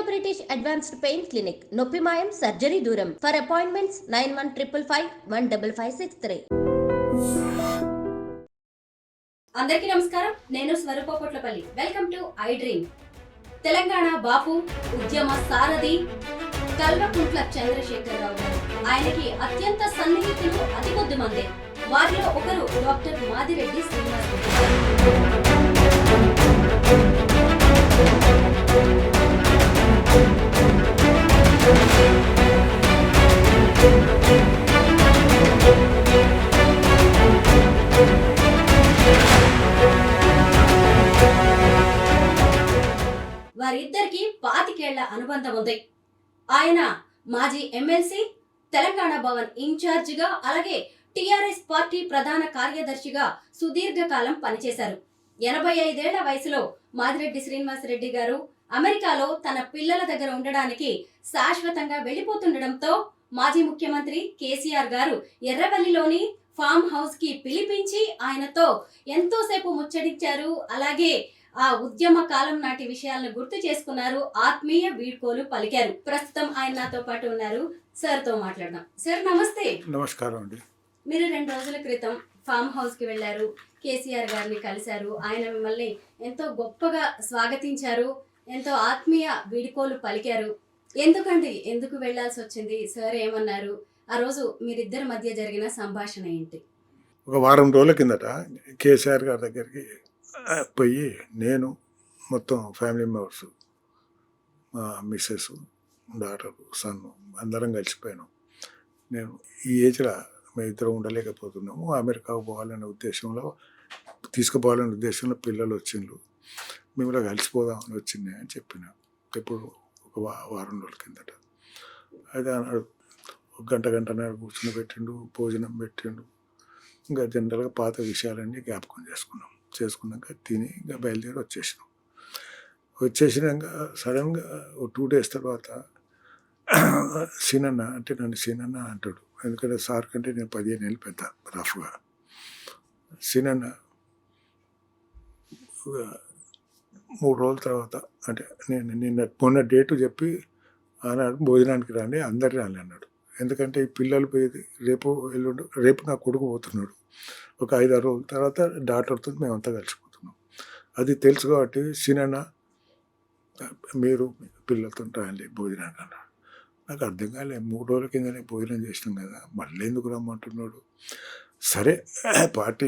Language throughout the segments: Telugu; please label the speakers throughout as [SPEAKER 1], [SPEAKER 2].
[SPEAKER 1] బ్రిటిష్ అడ్వాన్స్డ్ పెయిన్ క్లినిక్, నొప్పి మాయం, సర్జరీ దూరం. For appointments 9155515563.
[SPEAKER 2] అందరికీ నమస్కారం. నేను Swaroopa Potlapalli. Welcome to iDream. Telangana Bapu, ఉద్యమ సారథి కల్వకుంట్ల చంద్రశేఖరరావు గారు. ఆయనకి అత్యంత సన్నిహితులు అతి కొద్ది మందే. వారిలో ఒకరు డాక్టర్ మాదిరెడ్డి శ్రీనివాస్ రెడ్డి గారు. వారిద్దరికి 25 ఏళ్ల అనుబంధం ఉంది. ఆయన మాజీ ఎమ్మెల్సీ, తెలంగాణ భవన్ ఇన్ఛార్జిగా, అలాగే టిఆర్ఎస్ పార్టీ ప్రధాన కార్యదర్శిగా సుదీర్ఘకాలం పనిచేశారు. 85 ఏళ్ల వయసులో మాదిరెడ్డి శ్రీనివాసరెడ్డి గారు అమెరికాలో తన పిల్లల దగ్గర ఉండడానికి శాశ్వతంగా వెళ్లిపోతుండటంతో మాజీ ముఖ్యమంత్రి కేసీఆర్ గారు ఎర్రవల్లిలోని ఫామ్ హౌస్ కి పిలిపించి ఆయనతో ఎంతోసేపు ముచ్చటించారు. అలాగే ఆ ఉద్యమ కాలం నాటి విషయాలను గుర్తు చేసుకున్నారు, ఆత్మీయ వీడ్కోలు పలికారు. ప్రస్తుతం ఆయన నాతో పాటు ఉన్నారు. సార్ తో మాట్లాడదాం. సార్ నమస్తే.
[SPEAKER 3] నమస్కారం అండి.
[SPEAKER 2] మీరు 2 రోజుల క్రితం ఫామ్ హౌస్ కి వెళ్లారు, కేసీఆర్ గారిని కలిశారు. ఆయన మిమ్మల్ని ఎంతో గొప్పగా స్వాగతించారు, ఎంతో ఆత్మీయ వీడ్కోలు పలికారు. ఎందుకు వెళ్లాల్సి వచ్చింది? సార్ ఏమన్నారు? ఆ రోజు మీరిద్దరి మధ్య జరిగిన సంభాషణ ఏంటి?
[SPEAKER 3] ఒక వారం రోజుల కిందట కేసీఆర్ గారి దగ్గరికి పోయి నేను మొత్తం ఫ్యామిలీ మెంబర్స్, మా మిస్సెస్, డాటర్, సన్ అందరం కలిసిపోయాను. నేను ఈ ఏజ్లో మేము ఇద్దరం ఉండలేకపోతున్నాము, అమెరికాకు పోవాలనే ఉద్దేశంలో, తీసుకుపోవాలనే ఉద్దేశంలో పిల్లలు వచ్చిండ్రు, మేము ఇలా కలిసిపోదామని వచ్చింది అని చెప్పిన. ఇప్పుడు ఒక వారం రోజుల కిందట అయితే అన్నాడు, ఒక గంటన్నర కూర్చుని పెట్టిండు, భోజనం పెట్టిండు. ఇంకా జనరల్గా పాత విషయాలన్నీ జ్ఞాపకం చేసుకున్నాక తిని ఇంకా బయలుదేరి వచ్చేసినాక సడన్గా ఒక 2 days తర్వాత సీనన్న అంటే నన్ను సీనన్న అంటాడు. ఎందుకంటే సార్ కంటే నేను 15 ఏళ్ళు పెద్ద రఫ్గా. సీనన్న 3 రోజుల తర్వాత అంటే నేను మొన్న డేటు చెప్పి ఆనాడు భోజనానికి రాండి, అందరు రాని అన్నాడు. ఎందుకంటే ఈ పిల్లలు పోయేది రేపు నా కొడుకు పోతున్నాడు. ఒక 5-6 రోజుల తర్వాత డాక్టర్తో మేమంతా కలిసిపోతున్నాం. అది తెలుసు కాబట్టి సీనన్న మీరు పిల్లలతో రాయండి భోజనానికి అన్నాడు. నాకు అర్థం కాలేదు. 3 రోజుల కిందనే భోజనం చేసినాం కదా, మళ్ళీ ఎందుకు రమ్మంటున్నాడు? సరే, పార్టీ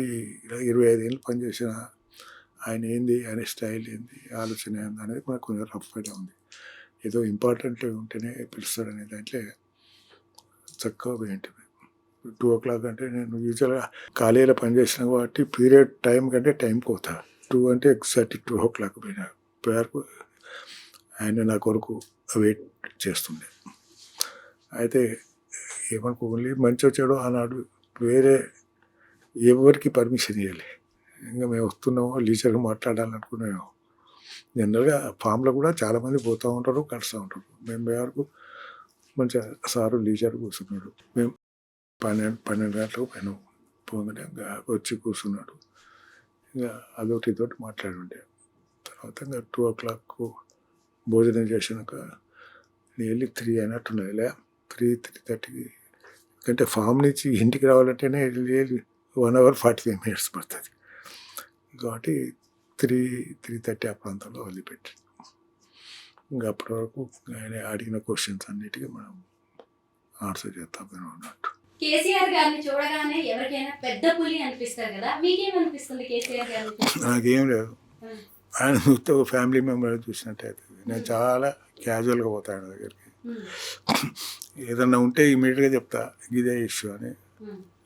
[SPEAKER 3] 25 ఏళ్ళు పనిచేసిన ఆయన ఏంది, ఆయన స్టైల్ ఏంది, ఆలోచన ఏంది అనేది మనకు కొంచెం రఫ్గా ఉంది. ఏదో ఇంపార్టెంట్ ఉంటేనే పిలుస్తాడనే దాంట్లో చక్కగా ఏంటి 2 o'clock అంటే నేను యూజువల్గా ఖాళీలో పనిచేసిన కాబట్టి పీరియడ్ టైం కంటే టైం పోతా. 2 అంటే ఎగ్జాక్ట్ 2 o'clock పోయారు. ఆయన నా కొరకు వెయిట్ చేస్తుండే. అయితే ఏమనుకో, ఓన్లీ మంచి వచ్చాడో ఆనాడు వేరే ఎవరికి పర్మిషన్ ఇవ్వలే. ఇంకా మేము వస్తున్నామో లీజర్గా మాట్లాడాలనుకున్నామో. జనరల్గా ఫామ్లో కూడా చాలామంది పోతూ ఉంటారు, కలుస్తూ ఉంటారు. మేము వరకు మంచిగా సారు లీజర్ కూర్చున్నాడు. మేము 12 గంటలకు పైన పోగానే ఇంకా వచ్చి కూర్చున్నాడు. ఇంకా అదొకటి మాట్లాడుండే. తర్వాత ఇంకా 2 o'clock భోజనం చేసినాక నియర్లీ 3 అయినట్టున్నదిలే. 3:30 అంటే ఫామ్ నుంచి ఇంటికి రావాలంటేనే 1 hour 45 minutes పడుతుంది. కాబట్టి 3:30 ఆ ప్రాంతంలో వదిలిపెట్టి ఇంకా అప్పటి వరకు ఆయన అడిగిన క్వశ్చన్స్ అన్నిటికీ మనం ఆన్సర్ చేస్తాం అన్నట్టు.
[SPEAKER 2] కేసీఆర్ గారిని చూడగానే ఎవరికైనా పెద్ద పులి అనిపిస్తారు కదా, మీకేమనిపిస్తుంది కేసీఆర్ గారిని?
[SPEAKER 3] నాకేం లేదు, ఆయన చూస్తే ఒక ఫ్యామిలీ మెంబర్ చూసినట్టు అవుతుంది. నేను చాలా క్యాజువల్గా పోతాను ఆయన దగ్గరికి. ఏదన్నా ఉంటే ఇమీడియట్గా చెప్తా ఇదే ఇష్యూ అని,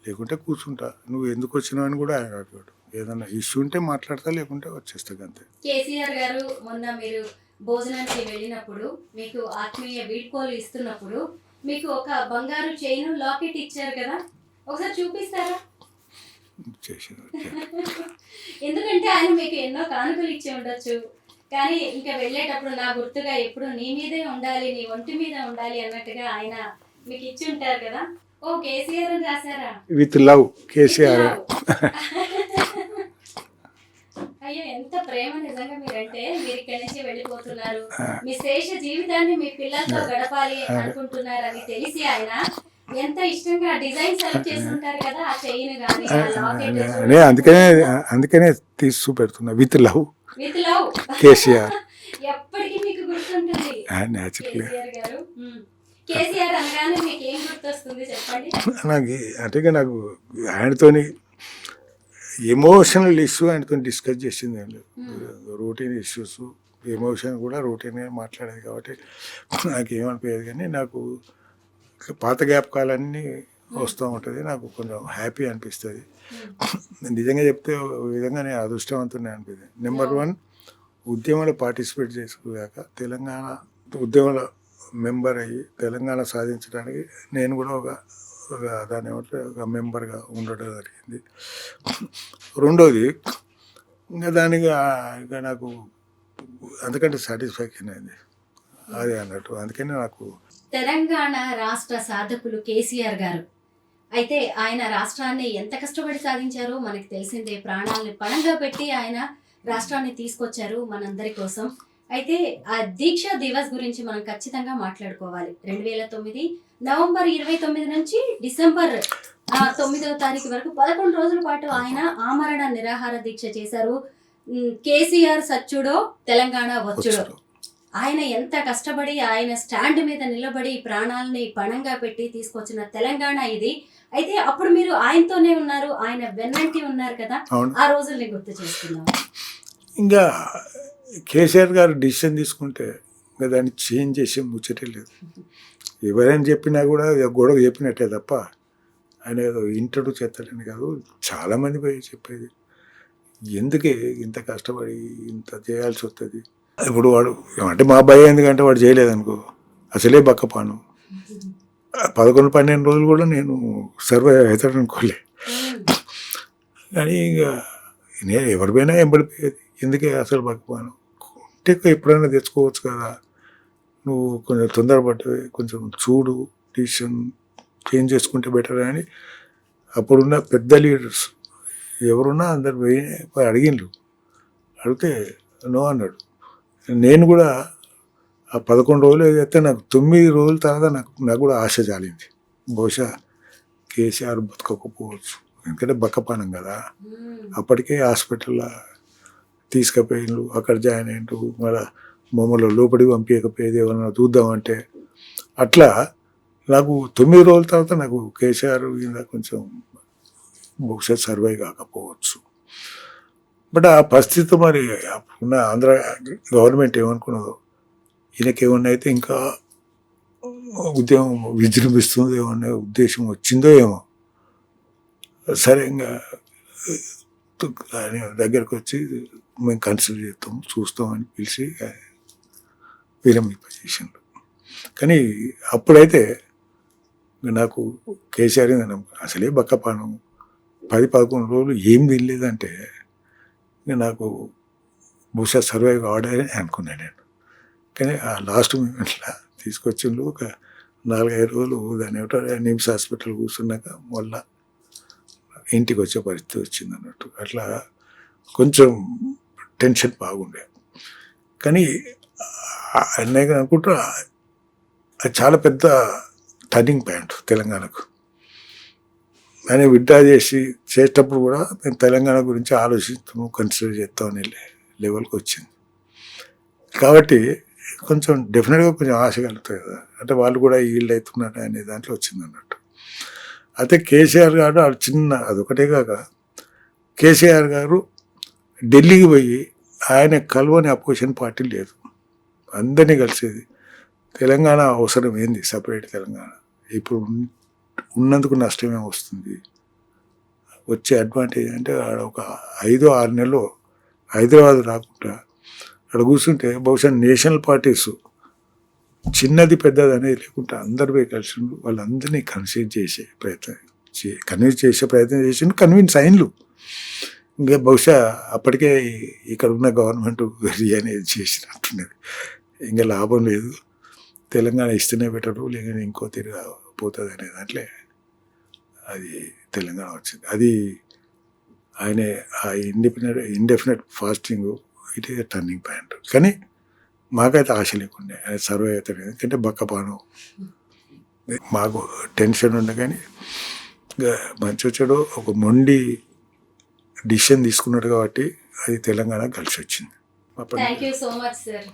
[SPEAKER 3] లేకుంటే కూర్చుంటా. నువ్వు ఎందుకు వచ్చినావు అని కూడా ఆయన అడిగాడు. ఏదన్నా ఇష్యూ ఉంటే మాట్లాడతా, లేకుంటే వచ్చేస్తా అంతే.
[SPEAKER 2] కేసీఆర్ గారు మొన్న మీరు భోజనానికి వెళ్ళినప్పుడు, మీకు ఆత్మీయ వీడ్కోలు ఇస్తున్నప్పుడు మీకు ఒక బంగారు చైన్ లాకెట్ ఇచ్చారు కదా, ఒకసారి చూపిస్తారా? ఎందుకంటే ఆయన మీకు ఎన్నో కానుకలు ఇచ్చి ఉండొచ్చు, కానీ ఇంకా వెళ్ళేటప్పుడు నా గుర్తుగా ఎప్పుడు నీ మీదే ఉండాలి, నీ ఒంటి మీద ఉండాలి అన్నట్టుగా ఆయన మీకు ఇచ్చి ఉంటారు కదా. ఓ కేసీఆర్ అని రాశారా?
[SPEAKER 3] With love KCR.
[SPEAKER 2] అయ్యో ఎంత ప్రేమ నిజంగా మీరంటే. మీరు ఇక్కడి నుంచి వెళ్ళిపోతున్నారు, మీ శేష జీవితాన్ని మీ పిల్లలతో గడపాలి అనుకుంటున్నారని తెలిసి ఆయన ఎంత ఇష్టంగా డిజైన్ సెలెక్ట్ చేసుకుంటారు కదా, ఆ చైన్ గానీ ఆ లాకెట్.
[SPEAKER 3] అందుకనే తీసి చూపెడుతున్నా with love
[SPEAKER 2] with love
[SPEAKER 3] KCR.
[SPEAKER 2] ఎప్పటికీ మీకు గుర్తుంటుంది
[SPEAKER 3] న్యాచురల్
[SPEAKER 2] కేసీఆర్ గారు. కేసీఆర్ అనగానే మీకు ఏం గుర్తొస్తుంది చెప్పండి.
[SPEAKER 3] నాకు ఆయనతోని ఎమోషనల్ ఇష్యూ ఆయనతో డిస్కస్ చేసింది అండి. రొటీన్ ఇష్యూస్ ఎమోషన్ కూడా రొటీన్గా మాట్లాడేది కాబట్టి నాకు ఏమనిపించేది, కానీ నాకు పాత జ్ఞాపకాలన్నీ వస్తూ ఉంటుంది. నాకు కొంచెం హ్యాపీ అనిపిస్తుంది. నిజంగా చెప్తే ఒక విధంగా నేను అదృష్టవంతునే అనిపిస్తుంది. నెంబర్ 1 ఉద్యమంలో పార్టిసిపేట్ చేసుకోగాక తెలంగాణ ఉద్యమంలో మెంబర్ అయ్యి తెలంగాణ సాధించడానికి నేను కూడా ఒక దాని ఏమంటే ఒక మెంబర్గా ఉండడం జరిగింది. రెండోది ఇంకా దానికి ఇంకా నాకు అంతకంటే సాటిస్ఫాక్షన్ అయింది అది అన్నట్టు. అందుకని నాకు
[SPEAKER 2] తెలంగాణ రాష్ట్ర సాధకులు కేసీఆర్ గారు అయితే ఆయన రాష్ట్రాన్ని ఎంత కష్టపడి సాధించారో మనకి తెలిసిందే. ప్రాణాలను పణంగా పెట్టి ఆయన రాష్ట్రాన్ని తీసుకొచ్చారు మనందరి కోసం. అయితే ఆ దీక్ష దివస్ గురించి మనం ఖచ్చితంగా మాట్లాడుకోవాలి. 2009 నవంబర్ 29 నుంచి డిసెంబర్ 9వ తారీఖు వరకు 11 రోజుల పాటు ఆయన ఆమరణ నిరాహార దీక్ష చేశారు. కేసీఆర్ సచ్చుడో తెలంగాణ వచ్చుడో. ఆయన ఎంత కష్టపడి ఆయన స్టాండ్ మీద నిలబడి ప్రాణాలని పణంగా పెట్టి తీసుకొచ్చిన తెలంగాణ ఇది. అయితే అప్పుడు మీరు ఆయనతోనే ఉన్నారు, ఆయన వెన్నంటి ఉన్నారు కదా, ఆ రోజుల్ని గుర్తు చేసుకున్నాం.
[SPEAKER 3] ఇంకా కేసీఆర్ గారు డిసిషన్ తీసుకుంటే ఇంకా దాన్ని చేంజ్ చేసే ముచ్చటే లేదు. ఎవరైనా చెప్పినా కూడా గొడవ చెప్పినట్టే తప్ప ఆయన ఏదో ఇంటడు చేస్తాడని కాదు. చాలామంది పోయి చెప్పేది ఎందుకే ఇంత కష్టపడి ఇంత చేయాల్సి వస్తుంది. ఇప్పుడు వాడు అంటే మా అబ్బాయి ఎందుకంటే వాడు చేయలేదనుకో అసలే బక్కపాను. 11-12 రోజులు కూడా నేను సర్వైవ్ అవుతాడు అనుకోలే. కానీ ఇక నేను ఎవరిపైనా ఎంబడిపోయేది ఎందుకే అసలు బక్కపాను. అంటే ఎప్పుడైనా తెచ్చుకోవచ్చు కదా, నువ్వు కొంచెం తొందరపడ్డవి, కొంచెం చూడు, డిసిషన్ చేంజ్ చేసుకుంటే బెటర్ అని అప్పుడున్న పెద్ద లీడర్స్ ఎవరున్నా అందరు పోయి అడిగిండ్రు. అడిగితే నో అన్నాడు. నేను కూడా ఆ 11 రోజులు ఏదైతే నాకు 9 రోజుల తర్వాత నాకు కూడా ఆశ జాలింది. బహుశా కేసీఆర్ బతకకపోవచ్చు, ఎందుకంటే బక్కపానం కదా. అప్పటికే హాస్పిటల్లో తీసుకుపోయిండ్రు, అక్కడ జాయిన్ అయ్యిండ్రు, మళ్ళీ మమ్మల్ని లోపలికి పంపించకపోయేది ఏమన్నా చూద్దామంటే. అట్లా నాకు 9 రోజుల తర్వాత నాకు కేసీఆర్ కింద కొంచెం బహుశా సర్వైవ్ కాకపోవచ్చు. బట్ ఆ పరిస్థితి మరి ఉన్న ఆంధ్ర గవర్నమెంట్ ఏమనుకున్నదో, ఈయనకేమన్నా అయితే ఇంకా ఉద్యమం విజృంభిస్తుందో అనే ఉద్దేశం వచ్చిందో ఏమో. సరే ఇంకా దగ్గరకు వచ్చి మేము కన్సిడర్ చేస్తాం చూస్తాం అని పిలిచి విరమింపజేసిండు. కానీ అప్పుడైతే నాకు కేసీఆర్ అసలే బక్కపానం 10-11 రోజులు ఏం తినలేదంటే నాకు బహుశా సర్వైవ్ కావడానే అనుకున్నాను నేను. కానీ ఆ లాస్ట్ మూమెంట్లో తీసుకొచ్చిండు. ఒక 4-5 రోజులు దాన్ని ఏమిటో నిమ్స్ హాస్పిటల్ కూర్చున్నాక మళ్ళా ఇంటికి వచ్చే పరిస్థితి వచ్చింది అన్నట్టు. అట్లా కొంచెం టెన్షన్ బాగుండే. కానీ అన్నయ్య అనుకుంటా అది చాలా పెద్ద టర్నింగ్ పాయింట్ తెలంగాణకు. ఆయన విడ్డా చేసేటప్పుడు కూడా మేము తెలంగాణ గురించి ఆలోచిస్తాము, కన్సిడర్ చేస్తాం అనే లెవెల్కి వచ్చింది. కాబట్టి కొంచెం డెఫినెట్గా కొంచెం ఆశ కలుగుతుంది కదా, అంటే వాళ్ళు కూడా ఈల్డ్ అవుతున్నారు అనే దాంట్లో వచ్చింది అన్నట్టు. అయితే కేసీఆర్ గారు అదొకటే కాక కేసీఆర్ గారు ఢిల్లీకి పోయి ఆయన కలవని అపోజిషన్ పార్టీ లేదు, అందరినీ కలిసేది. తెలంగాణ అవసరం ఏంది, సపరేట్ తెలంగాణ. ఇప్పుడు ఉన్నందుకు నష్టమే వస్తుంది. వచ్చే అడ్వాంటేజ్ అంటే ఆడ ఒక 5-6 నెలలు హైదరాబాద్ రాకుండా అక్కడ కూర్చుంటే బహుశా నేషనల్ పార్టీస్ చిన్నది పెద్దది అనేది లేకుండా అందరు పోయి కలిసి వాళ్ళందరినీ కన్విన్స్ చేసే ప్రయత్నం చేసిండు. కన్విన్స్ అయిన్లు. ఇంకా బహుశా అప్పటికే ఇక్కడ ఉన్న గవర్నమెంట్ వెరీ అనేది చేసినట్టున్నది. ఇంకా లాభం లేదు, తెలంగాణ ఇస్తేనే బెటరు, లేకపోతే ఇంకో తిరిగి పోతుంది అనే దాంట్లో అది తెలంగాణ వచ్చింది. అది ఆయన ఆ indefinite fasting it is turning point. కానీ మాకైతే ఆశ లేకుండే ఆయన సర్వే అవుతాడు, ఎందుకంటే బక్కపాను మాకు టెన్షన్ ఉండే. కానీ మంచి వచ్చాడు, ఒక మొండి డిసిషన్ తీసుకున్నాడు కాబట్టి అది తెలంగాణ కలిసి వచ్చింది.
[SPEAKER 2] Thank you so much sir.